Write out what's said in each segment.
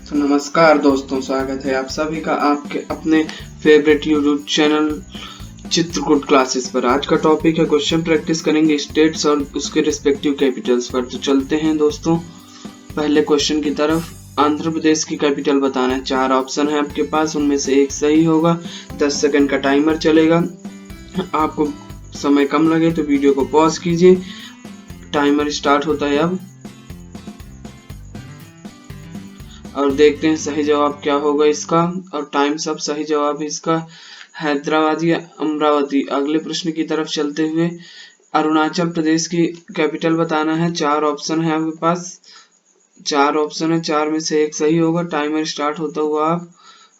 तो नमस्कार दोस्तों, स्वागत है आप सभी का आपके अपने favourite YouTube channel Chitrakoot classes पर। आज का टॉपिक है क्वेश्चन प्रैक्टिस करेंगे स्टेट्स और उसके रिस्पेक्टिव कैपिटल्स पर। तो चलते हैं दोस्तों पहले क्वेश्चन की तरफ। आंध्र प्रदेश की कैपिटल बताना है। 4 ऑप्शन है आपके पास, उनमें से एक सही होगा। 10 सेकंड का टाइमर चलेगा। आपको समय कम लगे तो वीडियो को पॉज कीजिए। टाइमर स्टार्ट होता है अब, और देखते हैं सही जवाब क्या होगा इसका। और टाइम सब सही जवाब है इसका हैदराबाद या अमरावती। अगले प्रश्न की तरफ चलते हुए अरुणाचल प्रदेश की कैपिटल बताना है। 4 ऑप्शन है आपके पास, 4 ऑप्शन है, 4 में से एक सही होगा। टाइमर स्टार्ट होता हुआ आप,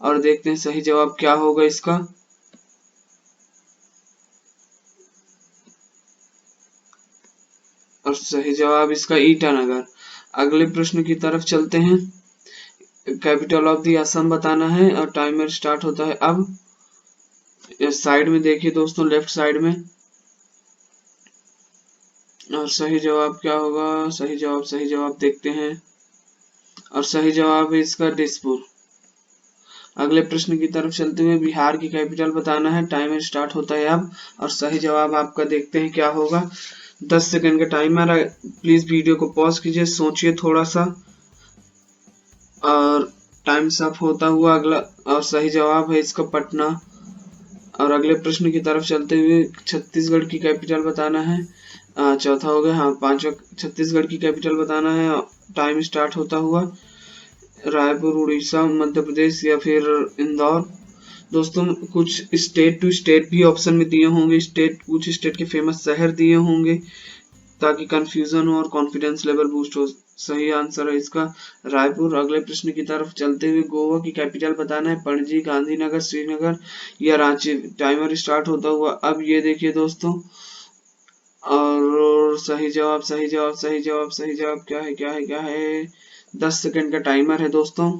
और देखते हैं सही जवाब क्या होगा इसका। और सही जवाब इसका ईटानगर। अगले प्रश्न की तरफ चलते हैं। कैपिटल ऑफ द असम बताना है और टाइमर स्टार्ट होता है अब। साइड में देखिए दोस्तों, लेफ्ट साइड में, और सही जवाब क्या होगा। सही जवाब देखते हैं, और सही जवाब है इसका दिसपुर। अगले प्रश्न की तरफ चलते हुए बिहार की कैपिटल बताना है। टाइमर स्टार्ट होता है अब, और सही जवाब आपका देखते हैं क्या होगा। 10 सेकंड का टाइमर है। प्लीज वीडियो को पॉज कीजिए, सोचिए थोड़ा सा, और टाइम अप होता हुआ अगला, और सही जवाब है इसका पटना। और अगले प्रश्न की तरफ चलते हुए छत्तीसगढ़ की कैपिटल बताना है। चौथा हो गया, हाँ पांचवा। छत्तीसगढ़ की कैपिटल बताना है। टाइम स्टार्ट होता हुआ रायपुर, उड़ीसा, मध्य प्रदेश या फिर इंदौर। दोस्तों कुछ स्टेट टू स्टेट भी ऑप्शन में दिए होंगे, कुछ स्टेट के फेमस शहर दिए होंगे ताकि कंफ्यूजन हो और कॉन्फिडेंस लेवल बूस्ट हो। सही आंसर है इसका रायपुर। अगले प्रश्न की तरफ चलते हुए गोवा की कैपिटल बताना है। पणजी, गांधीनगर, श्रीनगर या रांची। टाइमर स्टार्ट होता हुआ अब, ये देखिए दोस्तों, और सही जवाब क्या है। 10 सेकंड का टाइमर है दोस्तों,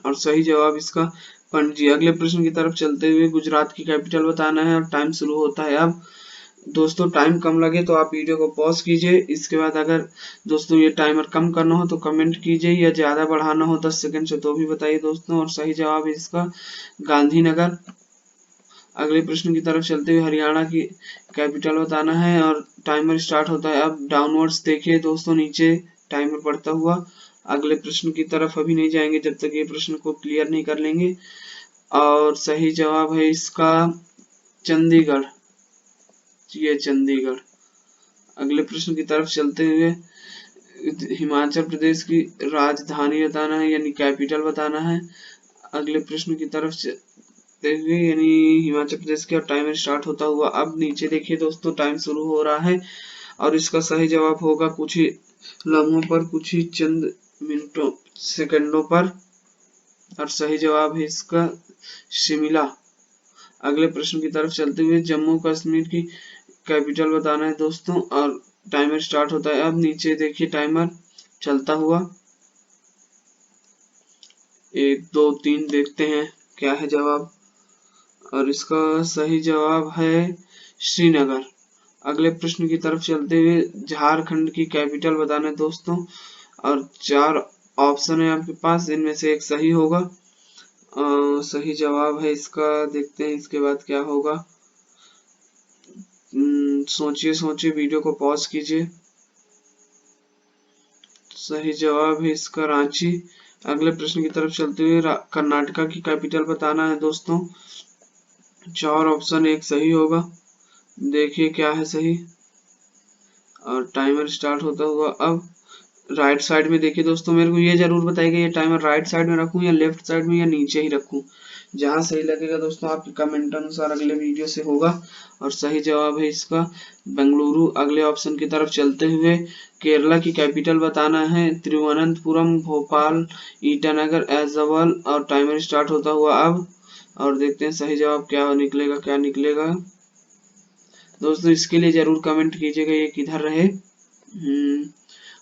और सही जवाब इसका पणजी। अगले प्रश्न की तरफ चलते हुए गुजरात की कैपिटल बताना है, और टाइम शुरू होता है अब। दोस्तों टाइम कम लगे तो आप वीडियो को पॉज कीजिए। इसके बाद अगर दोस्तों ये टाइमर कम करना हो तो कमेंट कीजिए, या ज्यादा बढ़ाना हो 10 सेकंड से तो भी बताइए दोस्तों। और सही जवाब है इसका गांधीनगर। अगले प्रश्न की तरफ चलते हुए हरियाणा की कैपिटल बताना है, और टाइमर स्टार्ट होता है अब। डाउनवर्ड्स देखिए दोस्तों, नीचे टाइमर बढ़ता हुआ। अगले प्रश्न की तरफ अभी नहीं जाएंगे जब तक ये प्रश्न को क्लियर नहीं कर लेंगे। और सही जवाब है इसका चंडीगढ़, ये चंडीगढ़। अगले प्रश्न की तरफ चलते हुए हिमाचल प्रदेश की राजधानी बताना है, यानी कैपिटल बताना है। अगले प्रश्न की तरफ चलते हुए यानी हिमाचल प्रदेश का टाइमर स्टार्ट होता हुआ अब। नीचे देखिए दोस्तों, टाइम शुरू हो रहा है, और इसका सही जवाब होगा कुछ ही लम्हों पर, कुछ ही चंद मिनटों सेकंडों पर, और सही जवाब है इसका शिमला। अगले प्रश्न की तरफ चलते हुए जम्मू कश्मीर की कैपिटल बताना है दोस्तों, और टाइमर स्टार्ट होता है अब। नीचे देखिए टाइमर चलता हुआ, 1 2 3 देखते हैं क्या है जवाब, और इसका सही जवाब है श्रीनगर। अगले प्रश्न की तरफ चलते हुए झारखंड की कैपिटल बताना है दोस्तों, और 4 ऑप्शन है आपके पास, इनमें से एक सही होगा। सही जवाब है इसका, देखते हैं इसके बाद क्या होगा। सोचिए वीडियो को पॉज कीजिए। सही जवाब है इसका रांची। अगले प्रश्न की तरफ चलते हुए कर्नाटका की कैपिटल बताना है दोस्तों। 4 ऑप्शन, एक सही होगा। देखिए क्या है सही, और टाइमर स्टार्ट होता हुआ अब। राइट साइड में देखिए दोस्तों, मेरे को ये जरूर बताइएगा ये टाइमर राइट साइड में रखूं या लेफ्ट साइड में या नीचे ही रखूं। जहां सही लगेगा दोस्तों आपके कमेंट अनुसार अगले वीडियो से होगा। और सही जवाब है इसका बेंगलुरु। अगले ऑप्शन की तरफ चलते हुए केरला की कैपिटल बताना है। तिरुवनंतपुरम, भोपाल, ईटानगर, ऐजवाल, और टाइमर स्टार्ट होता हुआ अब। और देखते हैं सही जवाब क्या निकलेगा दोस्तों। इसके लिए जरूर कमेंट कीजिएगा ये किधर रहे।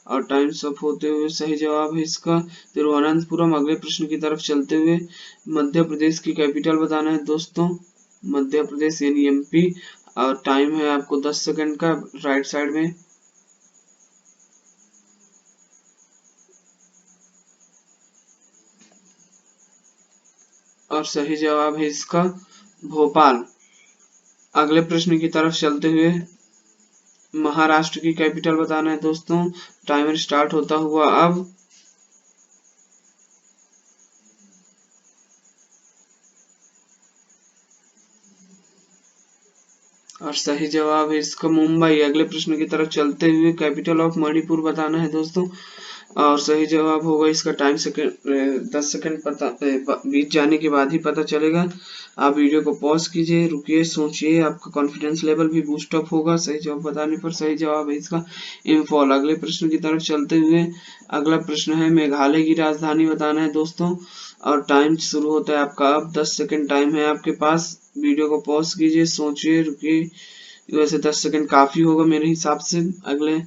और टाइम अप होते हुए सही जवाब है इसका तिरुवनंतपुरम। अगले प्रश्न की तरफ चलते हुए मध्य प्रदेश की कैपिटल बताना है दोस्तों। मध्य प्रदेश यानी एमपी, और टाइम है आपको 10 सेकंड का राइट साइड में। और सही जवाब है इसका भोपाल। अगले प्रश्न की तरफ चलते हुए महाराष्ट्र की कैपिटल बताना है दोस्तों। टाइमर स्टार्ट होता हुआ अब। और सही जवाब है इसका मुंबई। अगले प्रश्न की तरफ चलते हुए कैपिटल ऑफ मणिपुर बताना है दोस्तों। और सही जवाब होगा इसका टाइम सेकंड 10 सेकंड पता बीत जाने के बाद ही पता चलेगा। आप वीडियो को पॉज कीजिए, रुकिए, सोचिए, आपका कॉन्फिडेंस लेवल भी बूस्ट अप होगा सही जवाब बताने पर। सही जवाब है इसका इम्फॉल। अगले प्रश्न की तरफ चलते हुए अगला प्रश्न है मेघालय की राजधानी बताना है दोस्तों। और टाइम शुरू होता है आपका अब। 10 सेकंड टाइम है आपके पास। वीडियो को पॉज कीजिए, सोचिए, रुकिए। वैसे 10 सेकंड काफी होगा मेरे हिसाब से। अगले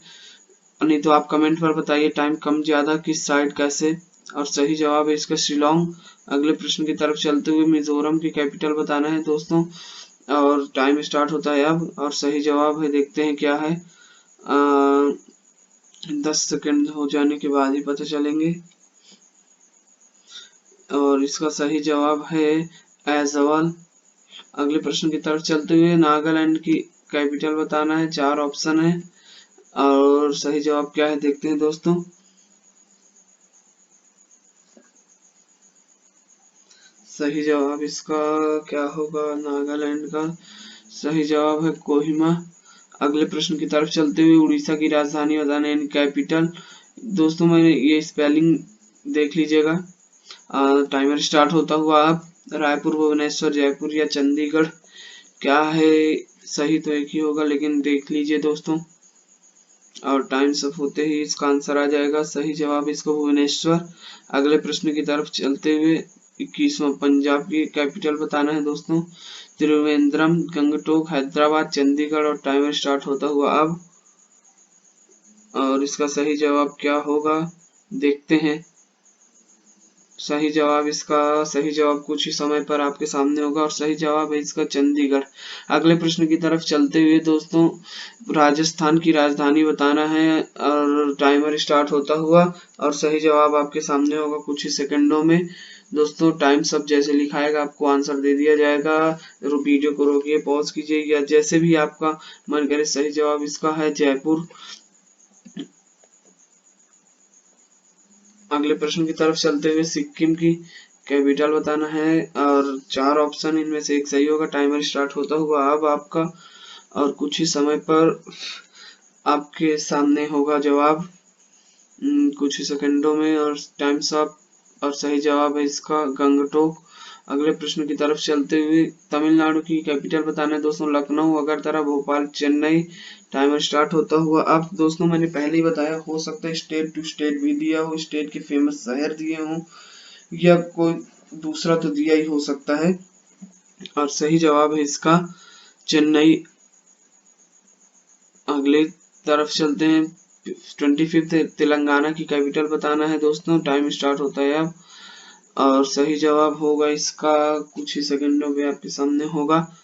नहीं तो आप कमेंट पर बताइए टाइम कम ज्यादा किस साइड कैसे। और सही जवाब है इसका शिलोंग। अगले प्रश्न की तरफ चलते हुए मिजोरम की कैपिटल बताना है दोस्तों। और टाइम स्टार्ट होता है अब। और सही जवाब है, देखते हैं क्या है। 10 सेकंड हो जाने के बाद ही पता चलेंगे। और इसका सही जवाब है ऐज़वाल। अगले प्रश्न की तरफ चलते हुए नागालैंड की कैपिटल बताना है। 4 ऑप्शन है और सही जवाब क्या है देखते हैं दोस्तों। सही जवाब इसका क्या होगा नागालैंड का। सही जवाब है कोहिमा। अगले प्रश्न की तरफ चलते हुए उड़ीसा की राजधानी बताना यानी कैपिटल। दोस्तों मैंने ये स्पेलिंग देख लीजिएगा। टाइमर स्टार्ट होता हुआ अब। रायपुर, भुवनेश्वर, जयपुर या चंडीगढ़ क्या है। सही तो एक ही होगा लेकिन देख लीजिए दोस्तों। और टाइम सब होते ही इसका आंसर आ जाएगा। सही जवाब इसको भुवनेश्वर। अगले प्रश्न की तरफ चलते हुए 21वां पंजाब की कैपिटल बताना है दोस्तों। त्रिवेंद्रम, गंगटोक, हैदराबाद, चंडीगढ़। और टाइमर स्टार्ट होता हुआ अब। और इसका सही जवाब क्या होगा देखते हैं। सही जवाब कुछ ही समय पर आपके सामने होगा। और सही जवाब है इसका चंडीगढ़। अगले प्रश्न की तरफ चलते हुए दोस्तों राजस्थान की राजधानी बताना है। और टाइमर स्टार्ट होता हुआ। और सही जवाब आपके सामने होगा कुछ ही सेकंडों में। दोस्तों टाइम सब जैसे लिखाएगा आपको आंसर दे दिया जाएगा। वीडियो को रोकिए, पॉज कीजिए या जैसे भी आपका मन करे। सही जवाब इसका है जयपुर। अगले प्रश्न की तरफ चलते हुए सिक्किम की कैपिटल बताना है। और 4 ऑप्शन इनमें से एक सही होगा। टाइमर स्टार्ट होता हुआ अब आपका। और कुछ ही समय पर आपके सामने होगा जवाब कुछ ही सेकंडों में। और टाइम अप। और सही जवाब है इसका गंगटोक। अगले प्रश्न की तरफ चलते हुए तमिलनाडु की कैपिटल बताना है दोस्तों। लखनऊ, अगरतला, भोपाल, चेन्नई। टाइमर स्टार्ट होता हुआ अब। दोस्तों मैंने पहले ही बताया हो सकता है स्टेट टू स्टेट भी दिया हो, स्टेट के फेमस शहर दिए हो या कोई दूसरा तो दिया ही हो सकता है। और सही जवाब है इसका चेन्नई। अगले तरफ चलते हैं 25 तेलंगाना की कैपिटल बताना है दोस्तों। टाइम स्टार्ट होता है अब। और सही जवाब होगा इसका कुछ ही सेकंडों में आपके सामने होगा।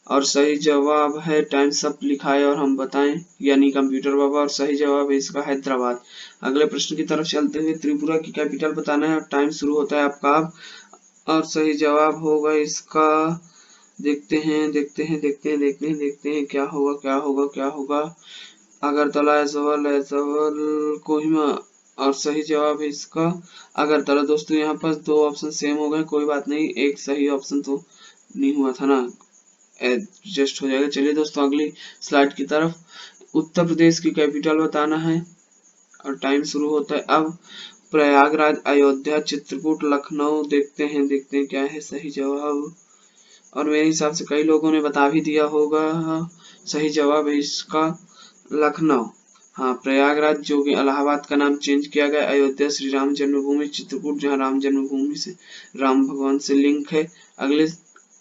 और सही जवाब है टाइम सब लिखा है और हम बताएं यानी कंप्यूटर बाबा। और सही जवाब है इसका हैदराबाद। अगले प्रश्न की तरफ चलते हुए त्रिपुरा की कैपिटल बताना है। टाइम शुरू होता है आपका अब। और सही जवाब होगा इसका देखते हैं क्या होगा। अगरतला, ऐज़वाल, कोहिमा। और सही जवाब है इसका अगरतला। दोस्तों यहाँ पर 2 ऑप्शन सेम हो गए, कोई बात नहीं, एक सही ऑप्शन तो नहीं हुआ था ना, एडजस्ट हो जाएगा। चलिए दोस्तों अगली स्लाइड की तरफ। उत्तर प्रदेश की कैपिटल बताना है। और टाइम शुरू होता है अब। प्रयागराज, अयोध्या, चित्रकूट, लखनऊ। देखते हैं क्या है सही जवाब। और मेरे हिसाब से कई लोगों ने बता भी दिया होगा। सही जवाब है इसका लखनऊ। हाँ, प्रयागराज जो कि इलाहाबाद का नाम चेंज किया गया। अयोध्या श्री राम जन्मभूमि, चित्रकूट जहाँ राम जन्मभूमि से राम भगवान से लिंक है। अगले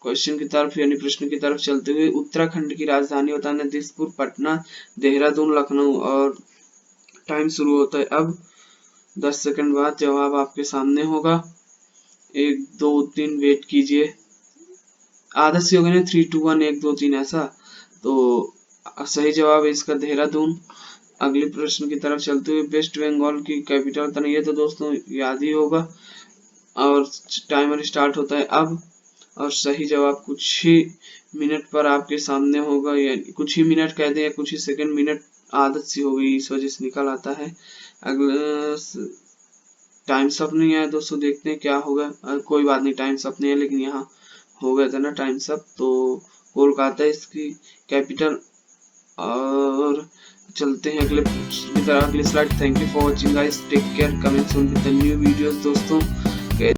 क्वेश्चन की तरफ यानी प्रश्न की तरफ चलते हुए उत्तराखंड की राजधानी बताना। दिसपुर, पटना, देहरादून, लखनऊ। और टाइम शुरू होता है अब। 10 सेकंड बाद जवाब आपके सामने होगा। 1 2 3 वेट कीजिए। आदत से हो गए ना 3 2 1 1 2 3 ऐसा। तो सही जवाब है इसका देहरादून। अगले प्रश्न की तरफ चलते हुए वेस्ट बंगाल की कैपिटल बताना। ये तो दोस्तों याद ही होगा। और टाइमर स्टार्ट होता है अब। और सही जवाब कुछ ही मिनट पर आपके सामने होगा, या कुछ ही मिनट कह दें या कुछ ही सेकंड, मिनट आदत सी हो गई इस वजह से निकल आता है। अगला टाइम अप नहीं आया दोस्तों, देखते हैं क्या होगा। कोई बात नहीं, टाइम अप नहीं है, लेकिन यहाँ हो गया था ना टाइम अप। तो कोलकाता इसकी कैपिटल। और चलते हैं अगले की तरह, अगली slide. Thank you for watching guys, take care, coming soon with the new videos दोस्तों।